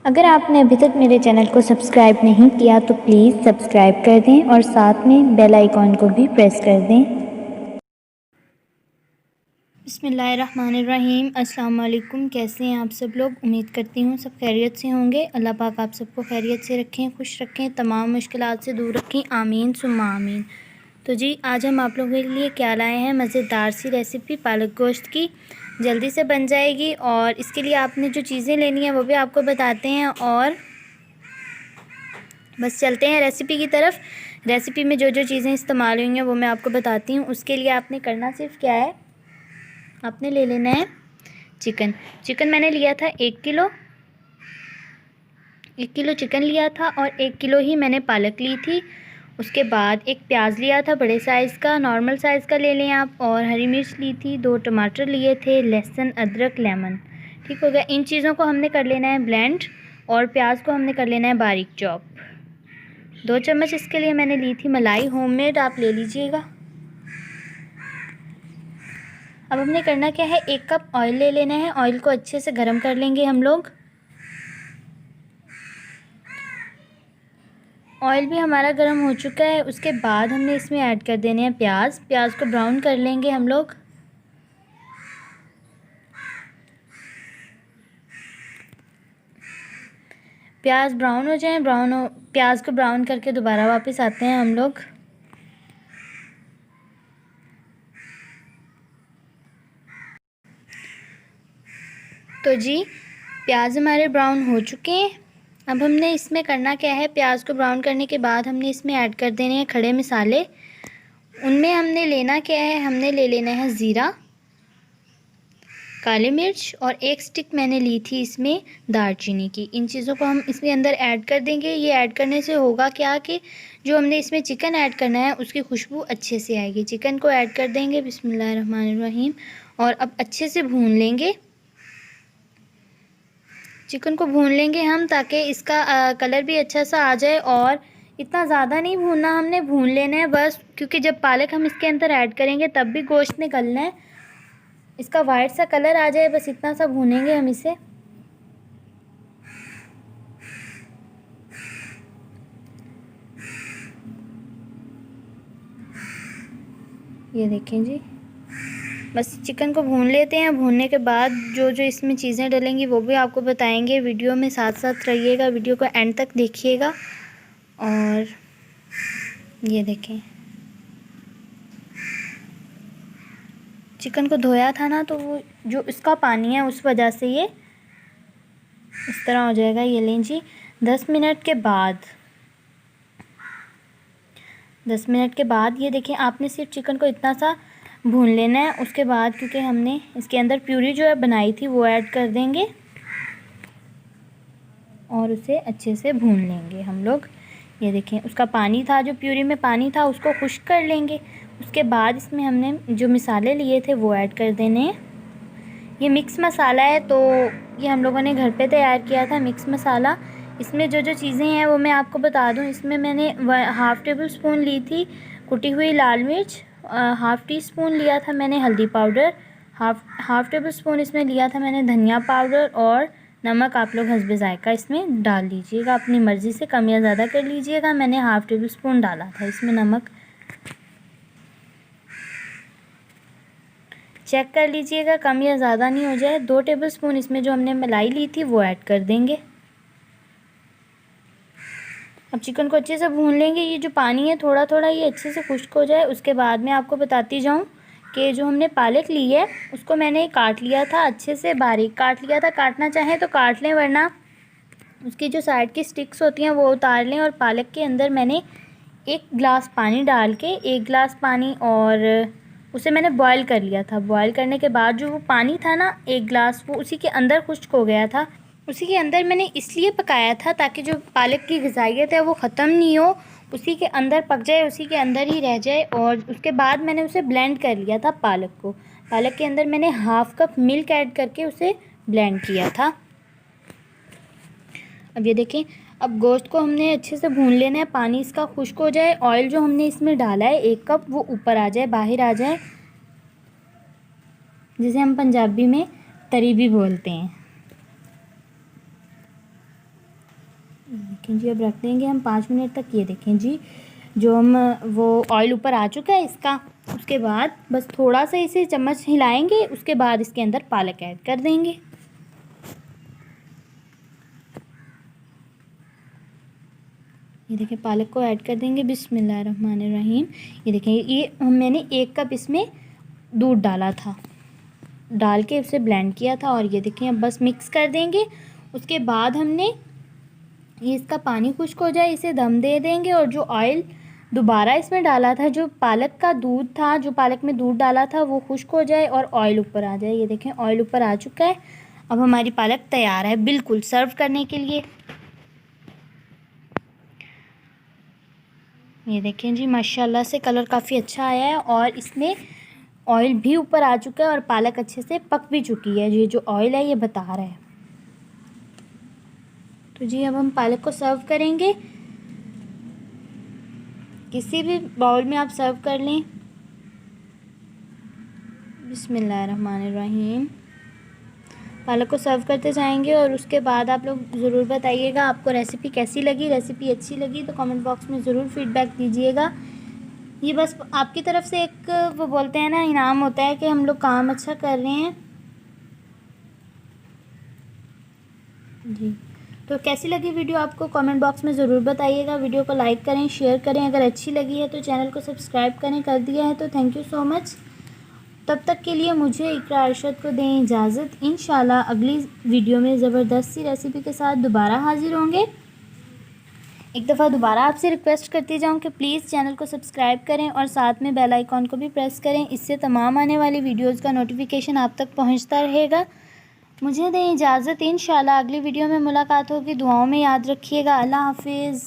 अगर आपने अभी तक मेरे चैनल को सब्सक्राइब नहीं किया तो प्लीज़ सब्सक्राइब कर दें और साथ में बेल आइकॉन को भी प्रेस कर दें। बिस्मिल्लाहिर्रहमानिर्रहीम। अस्सलाम वालेकुम। कैसे हैं आप सब लोग? उम्मीद करती हूँ सब खैरियत से होंगे। अल्लाह पाक आप सबको खैरियत से रखें, खुश रखें, तमाम मुश्किलात से दूर रखें। आमीन सुम्मा आमीन। तो जी आज हम आप लोगों के लिए क्या लाए हैं, मज़ेदार सी रेसिपी पालक गोश्त की। जल्दी से बन जाएगी और इसके लिए आपने जो चीज़ें लेनी है वो भी आपको बताते हैं और बस चलते हैं रेसिपी की तरफ। रेसिपी में जो जो चीज़ें इस्तेमाल हुई हैं वो मैं आपको बताती हूँ। उसके लिए आपने करना सिर्फ क्या है, आपने ले लेना है चिकन मैंने लिया था 1 किलो। 1 किलो चिकन लिया था और 1 किलो ही मैंने पालक ली थी। उसके बाद एक प्याज लिया था बड़े साइज़ का, नॉर्मल साइज़ का ले लें आप, और हरी मिर्च ली थी, 2 टमाटर लिए थे, लहसुन, अदरक, लेमन। ठीक हो गया। इन चीज़ों को हमने कर लेना है ब्लेंड और प्याज को हमने कर लेना है बारीक चॉप। 2 चम्मच इसके लिए मैंने ली थी मलाई, होममेड आप ले लीजिएगा। अब हमने करना क्या है, 1 कप ऑयल ले लेना है। ऑयल को अच्छे से गर्म कर लेंगे हम लोग। ऑयल भी हमारा गर्म हो चुका है। उसके बाद हमने इसमें ऐड कर देने हैं प्याज को ब्राउन कर लेंगे हम लोग। प्याज ब्राउन हो जाए, प्याज को ब्राउन करके दोबारा वापस आते हैं हम लोग। तो जी प्याज हमारे ब्राउन हो चुके हैं। अब हमने इसमें करना क्या है, प्याज को ब्राउन करने के बाद हमने इसमें ऐड कर देने हैं खड़े मसाले। उनमें हमने लेना क्या है, हमने ले लेना है ज़ीरा, काली मिर्च और 1 स्टिक मैंने ली थी इसमें दालचीनी की। इन चीज़ों को हम इसमें अंदर ऐड कर देंगे। ये ऐड करने से होगा क्या कि जो हमने इसमें चिकन ऐड करना है उसकी खुशबू अच्छे से आएगी। चिकन को ऐड कर देंगे, बिस्मिल्लाहिर्रहमानिर्रहीम, और अब अच्छे से भून लेंगे। चिकन को भून लेंगे हम ताकि इसका कलर भी अच्छा सा आ जाए। और इतना ज़्यादा नहीं भूनना, हमने भून लेना है बस, क्योंकि जब पालक हम इसके अंदर ऐड करेंगे तब भी गोश्त निकलना है। इसका वाइट सा कलर आ जाए, बस इतना सा भूनेंगे हम इसे। ये देखें जी, बस चिकन को भून लेते हैं। भूनने के बाद जो जो इसमें चीज़ें डलेंगी वो भी आपको बताएंगे। वीडियो में साथ साथ रहिएगा, वीडियो को एंड तक देखिएगा। और ये देखें, चिकन को धोया था ना, तो वो जो इसका पानी है उस वजह से ये इस तरह हो जाएगा। ये लें जी, 10 मिनट के बाद ये देखें, आपने सिर्फ चिकन को इतना सा भून लेना है। उसके बाद क्योंकि हमने इसके अंदर प्यूरी जो है बनाई थी वो ऐड कर देंगे और उसे अच्छे से भून लेंगे हम लोग। ये देखें, उसका पानी था, जो प्यूरी में पानी था उसको खुश्क कर लेंगे। उसके बाद इसमें हमने जो मसाले लिए थे वो ऐड कर देने हैं। ये मिक्स मसाला है, तो ये हम लोगों ने घर पे तैयार किया था मिक्स मसाला। इसमें जो जो चीज़ें हैं वो मैं आपको बता दूं। इसमें मैंने 1/2 टेबल स्पून ली थी कुटी हुई लाल मिर्च, 1/2 टीस्पून लिया था मैंने हल्दी पाउडर, हाफ टेबल स्पून इसमें लिया था मैंने धनिया पाउडर, और नमक आप लोग हस्बे ज़ायका इसमें डाल लीजिएगा, अपनी मर्ज़ी से कम या ज़्यादा कर लीजिएगा। मैंने 1/2 टेबल स्पून डाला था इसमें नमक, चेक कर लीजिएगा कम या ज़्यादा नहीं हो जाए। 2 टेबल स्पून इसमें जो हमने मलाई ली थी वो ऐड कर देंगे। अब चिकन को अच्छे से भून लेंगे। ये जो पानी है थोड़ा थोड़ा ये अच्छे से खुश्क हो जाए। उसके बाद मैं आपको बताती जाऊँ कि जो हमने पालक ली है उसको मैंने काट लिया था, अच्छे से बारीक काट लिया था। काटना चाहें तो काट लें, वरना उसकी जो साइड की स्टिक्स होती हैं वो उतार लें। और पालक के अंदर मैंने 1 गिलास पानी डाल के, 1 गिलास पानी, और उसे मैंने बॉईल कर लिया था। बॉईल करने के बाद जो वो पानी था ना 1 गिलास, वो उसी के अंदर खुश्क हो गया था। उसी के अंदर मैंने इसलिए पकाया था ताकि जो पालक की ग़िज़ाइयत है वो ख़त्म नहीं हो, उसी के अंदर पक जाए, उसी के अंदर ही रह जाए। और उसके बाद मैंने उसे ब्लेंड कर लिया था पालक को। पालक के अंदर मैंने 1/2 कप मिल्क ऐड करके उसे ब्लेंड किया था। अब ये देखें, अब गोश्त को हमने अच्छे से भून लेना है, पानी इसका खुश्क हो जाए। ऑयल जो हमने इसमें डाला है 1 कप, वो ऊपर आ जाए, बाहर आ जाए, जिसे हम पंजाबी में तरी भी बोलते हैं। देखें जी, अब रख देंगे हम 5 मिनट तक। ये देखें जी, जो हम वो ऑयल ऊपर आ चुका है इसका। उसके बाद बस थोड़ा सा इसे चम्मच हिलाएंगे, उसके बाद इसके अंदर पालक ऐड कर देंगे। ये देखें, पालक को ऐड कर देंगे। बिस्मिल्लाहिर्रहमानिर्रहीम। ये देखें, ये मैंने 1 कप इसमें दूध डाला था, डाल के उसे ब्लेंड किया था। और ये देखें, अब बस मिक्स कर देंगे। उसके बाद हमने ये इसका पानी खुश्क हो जाए, इसे दम दे देंगे। और जो ऑयल दोबारा इसमें डाला था, जो पालक का दूध था, जो पालक में दूध डाला था, वो खुश्क हो जाए और ऑयल ऊपर आ जाए। ये देखें, ऑयल ऊपर आ चुका है। अब हमारी पालक तैयार है बिल्कुल सर्व करने के लिए। ये देखें जी, माशाल्लाह से कलर काफ़ी अच्छा आया है और इसमें ऑयल भी ऊपर आ चुका है और पालक अच्छे से पक भी चुकी है। ये जो ऑयल है ये बता रहा है। तो जी अब हम पालक को सर्व करेंगे। किसी भी बाउल में आप सर्व कर लें। बिस्मिल्लाहिर्रहमानिर्रहीम। पालक को सर्व करते जाएंगे और उसके बाद आप लोग ज़रूर बताइएगा आपको रेसिपी कैसी लगी। रेसिपी अच्छी लगी तो कमेंट बॉक्स में ज़रूर फीडबैक दीजिएगा। ये बस आपकी तरफ से एक वो बोलते हैं ना, इनाम होता है कि हम लोग काम अच्छा कर रहे हैं जी। तो कैसी लगी वीडियो आपको कमेंट बॉक्स में ज़रूर बताइएगा। वीडियो को लाइक करें, शेयर करें। अगर अच्छी लगी है तो चैनल को सब्सक्राइब करें। कर दिया है तो थैंक यू सो मच। तब तक के लिए मुझे इकरा अरशद को दें इजाज़त। इंशाल्लाह अगली वीडियो में ज़बरदस्त सी रेसिपी के साथ दोबारा हाजिर होंगे। एक दफ़ा दोबारा आपसे रिक्वेस्ट करती जाऊँ कि प्लीज़ चैनल को सब्सक्राइब करें और साथ में बेल आइकॉन को भी प्रेस करें। इससे तमाम आने वाली वीडियोज़ का नोटिफिकेशन आप तक पहुँचता रहेगा। मुझे दें इजाज़त। इंशाल्लाह अगली वीडियो में मुलाकात होगी। दुआओं में याद रखिएगा। अल्लाह हाफिज़।